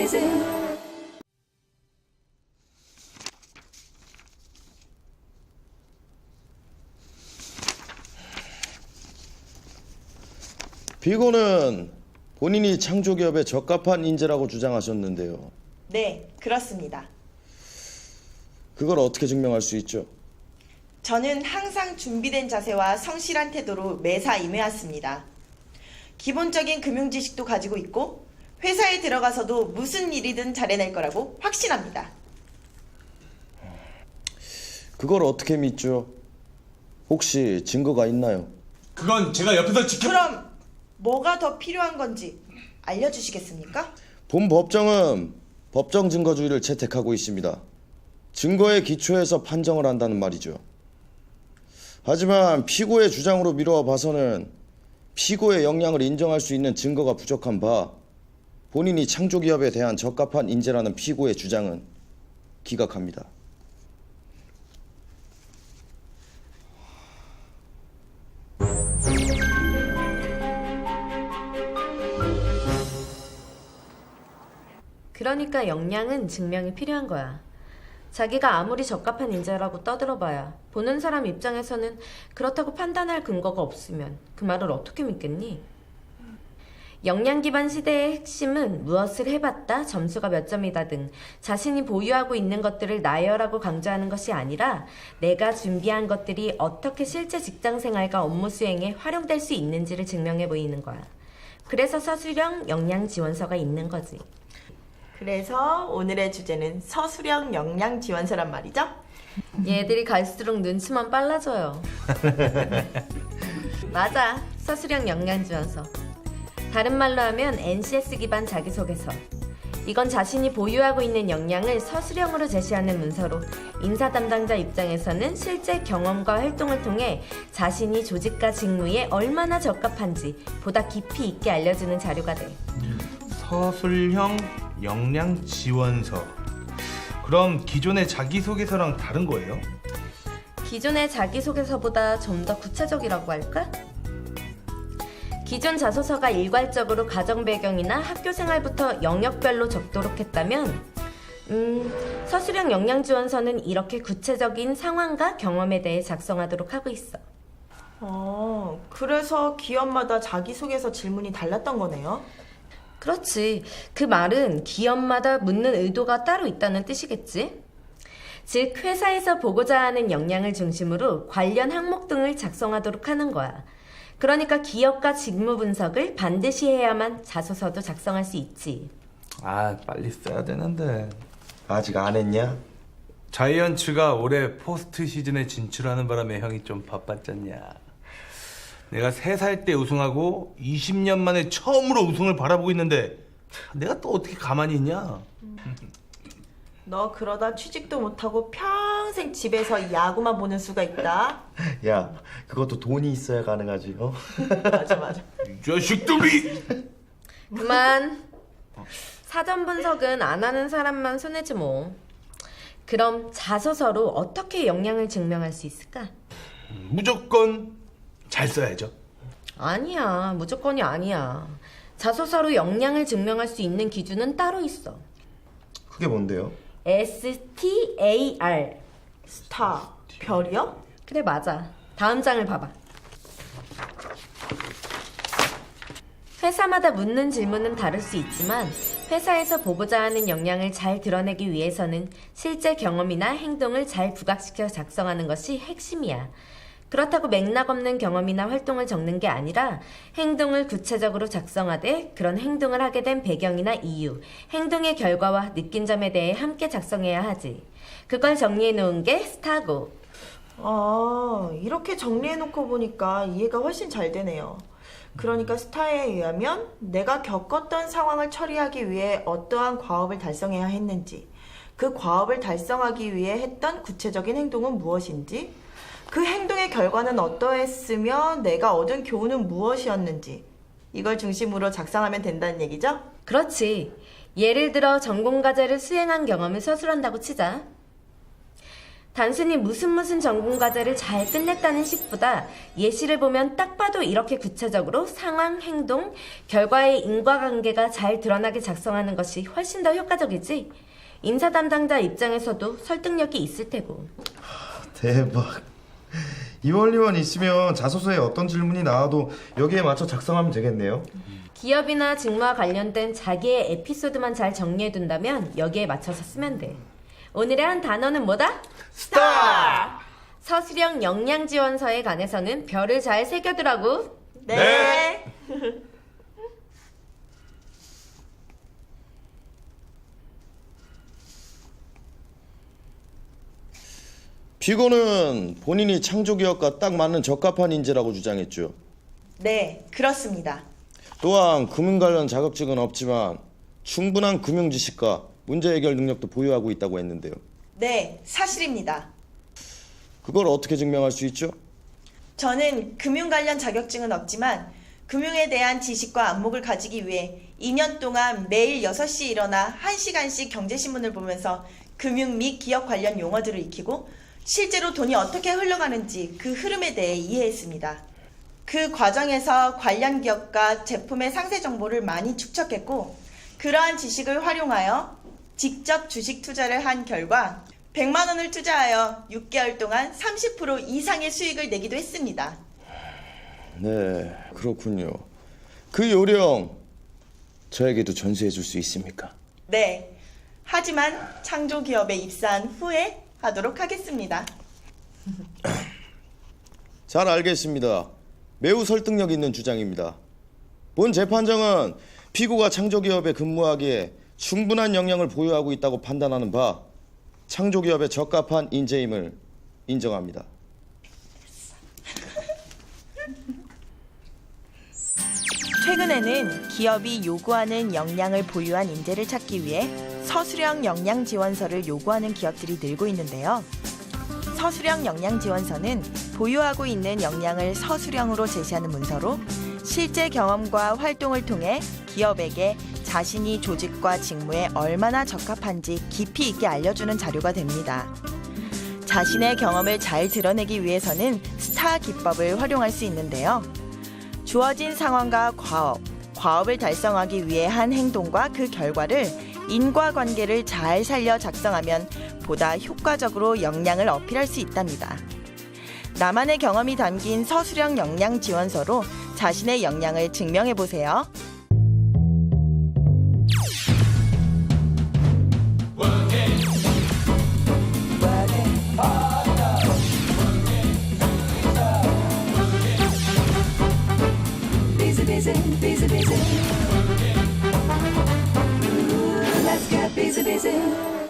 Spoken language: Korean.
easy. 피고는 본인이 창조기업에 적합한 인재라고 주장하셨는데요. 네, 그렇습니다. 그걸 어떻게 증명할 수 있죠? 저는 항상 준비된 자세와 성실한 태도로 매사 임해왔습니다. 기본적인 금융 지식도 가지고 있고 회사에 들어가서도 무슨 일이든 잘해낼 거라고 확신합니다. 그걸 어떻게 믿죠? 혹시 증거가 있나요? 그건 제가 옆에서 그럼 뭐가 더 필요한 건지 알려주시겠습니까? 본 법정은 법정 증거주의를 채택하고 있습니다. 증거에 기초해서 판정을 한다는 말이죠. 하지만 피고의 주장으로 미루어 봐서는 피고의 역량을 인정할 수 있는 증거가 부족한 바 본인이 창조기업에 대한 적합한 인재라는 피고의 주장은 기각합니다. 그러니까 역량은 증명이 필요한 거야. 자기가 아무리 적합한 인재라고 떠들어봐야 보는 사람 입장에서는 그렇다고 판단할 근거가 없으면 그 말을 어떻게 믿겠니? 역량 기반 시대의 핵심은 무엇을 해봤다, 점수가 몇 점이다 등 자신이 보유하고 있는 것들을 나열하고 강조하는 것이 아니라 내가 준비한 것들이 어떻게 실제 직장생활과 업무 수행에 활용될 수 있는지를 증명해 보이는 거야. 그래서 서술형 역량 지원서가 있는 거지. 그래서 오늘의 주제는 서술형 역량 지원서란 말이죠? 얘들이 갈수록 눈치만 빨라져요. 맞아, 서술형 역량 지원서. 다른 말로 하면 NCS 기반 자기소개서. 이건 자신이 보유하고 있는 역량을 서술형으로 제시하는 문서로 인사 담당자 입장에서는 실제 경험과 활동을 통해 자신이 조직과 직무에 얼마나 적합한지 보다 깊이 있게 알려주는 자료가 돼. 서술형 역량 지원서. 그럼 기존의 자기소개서랑 다른 거예요? 기존의 자기소개서보다 좀 더 구체적이라고 할까? 기존 자소서가 일괄적으로 가정 배경이나 학교 생활부터 영역별로 적도록 했다면 서술형 역량 지원서는 이렇게 구체적인 상황과 경험에 대해 작성하도록 하고 있어. 그래서 기업마다 자기소개서 질문이 달랐던 거네요? 그렇지. 그 말은 기업마다 묻는 의도가 따로 있다는 뜻이겠지. 즉 회사에서 보고자 하는 역량을 중심으로 관련 항목 등을 작성하도록 하는 거야. 그러니까 기업과 직무 분석을 반드시 해야만 자소서도 작성할 수 있지. 아, 빨리 써야 되는데. 아직 안 했냐? 자이언츠가 올해 포스트 시즌에 진출하는 바람에 형이 좀 바빴잖냐. 내가 3살 때 우승하고 20년 만에 처음으로 우승을 바라보고 있는데 내가 또 어떻게 가만히 있냐? 너 그러다 취직도 못하고 평생 집에서 야구만 보는 수가 있다. 야, 그것도 돈이 있어야 가능하지, 어? 맞아. 이 자식들이! 그만. 사전 분석은 안 하는 사람만 손해지 뭐. 그럼 자소서로 어떻게 역량을 증명할 수 있을까? 무조건 잘 써야죠. 아니야. 무조건이 아니야. 자소서로 역량을 증명할 수 있는 기준은 따로 있어. 그게 뭔데요? STAR. 스타, 별이요? 그래, 맞아. 다음 장을 봐봐. 회사마다 묻는 질문은 다를 수 있지만 회사에서 보고자 하는 역량을 잘 드러내기 위해서는 실제 경험이나 행동을 잘 부각시켜 작성하는 것이 핵심이야. 그렇다고 맥락 없는 경험이나 활동을 적는 게 아니라 행동을 구체적으로 작성하되 그런 행동을 하게 된 배경이나 이유, 행동의 결과와 느낀 점에 대해 함께 작성해야 하지. 그걸 정리해 놓은 게 스타고. 이렇게 정리해놓고 보니까 이해가 훨씬 잘 되네요. 그러니까 스타에 의하면 내가 겪었던 상황을 처리하기 위해 어떠한 과업을 달성해야 했는지, 그 과업을 달성하기 위해 했던 구체적인 행동은 무엇인지, 그 행동의 결과는 어떠했으며 내가 얻은 교훈은 무엇이었는지, 이걸 중심으로 작성하면 된다는 얘기죠? 그렇지. 예를 들어 전공과제를 수행한 경험을 서술한다고 치자. 단순히 무슨 전공 과제를 잘 끝냈다는 식보다 예시를 보면 딱 봐도 이렇게 구체적으로 상황, 행동, 결과의 인과관계가 잘 드러나게 작성하는 것이 훨씬 더 효과적이지. 인사 담당자 입장에서도 설득력이 있을 테고. 대박. 이 원리만 있으면 자소서에 어떤 질문이 나와도 여기에 맞춰 작성하면 되겠네요. 기업이나 직무와 관련된 자기의 에피소드만 잘 정리해둔다면 여기에 맞춰서 쓰면 돼. 오늘의 한 단어는 뭐다? 스타! 서술형 역량지원서에 관해서는 별을 잘 새겨두라고. 네. 피고는 본인이 창조기업과 딱 맞는 적합한 인재라고 주장했죠. 네, 그렇습니다. 또한 금융 관련 자격증은 없지만 충분한 금융 지식과 문제 해결 능력도 보유하고 있다고 했는데요. 네, 사실입니다. 그걸 어떻게 증명할 수 있죠? 저는 금융 관련 자격증은 없지만 금융에 대한 지식과 안목을 가지기 위해 2년 동안 매일 6시에 일어나 1시간씩 경제신문을 보면서 금융 및 기업 관련 용어들을 익히고 실제로 돈이 어떻게 흘러가는지 그 흐름에 대해 이해했습니다. 그 과정에서 관련 기업과 제품의 상세 정보를 많이 축적했고 그러한 지식을 활용하여 직접 주식 투자를 한 결과 100만 원을 투자하여 6개월 동안 30% 이상의 수익을 내기도 했습니다. 네, 그렇군요. 그 요령 저에게도 전수해 줄 수 있습니까? 네. 하지만 창조기업에 입사한 후에 하도록 하겠습니다. 잘 알겠습니다. 매우 설득력 있는 주장입니다. 본 재판정은 피고가 창조기업에 근무하기에 충분한 역량을 보유하고 있다고 판단하는 바 창조기업에 적합한 인재임을 인정합니다. 최근에는 기업이 요구하는 역량을 보유한 인재를 찾기 위해 서술형 역량 지원서를 요구하는 기업들이 늘고 있는데요. 서술형 역량 지원서는 보유하고 있는 역량을 서술형으로 제시하는 문서로 실제 경험과 활동을 통해 기업에게 자신이 조직과 직무에 얼마나 적합한지 깊이 있게 알려주는 자료가 됩니다. 자신의 경험을 잘 드러내기 위해서는 스타 기법을 활용할 수 있는데요. 주어진 상황과 과업을 달성하기 위해 한 행동과 그 결과를 인과관계를 잘 살려 작성하면 보다 효과적으로 역량을 어필할 수 있답니다. 나만의 경험이 담긴 서술형 역량 지원서로 자신의 역량을 증명해 보세요. Let's get busy.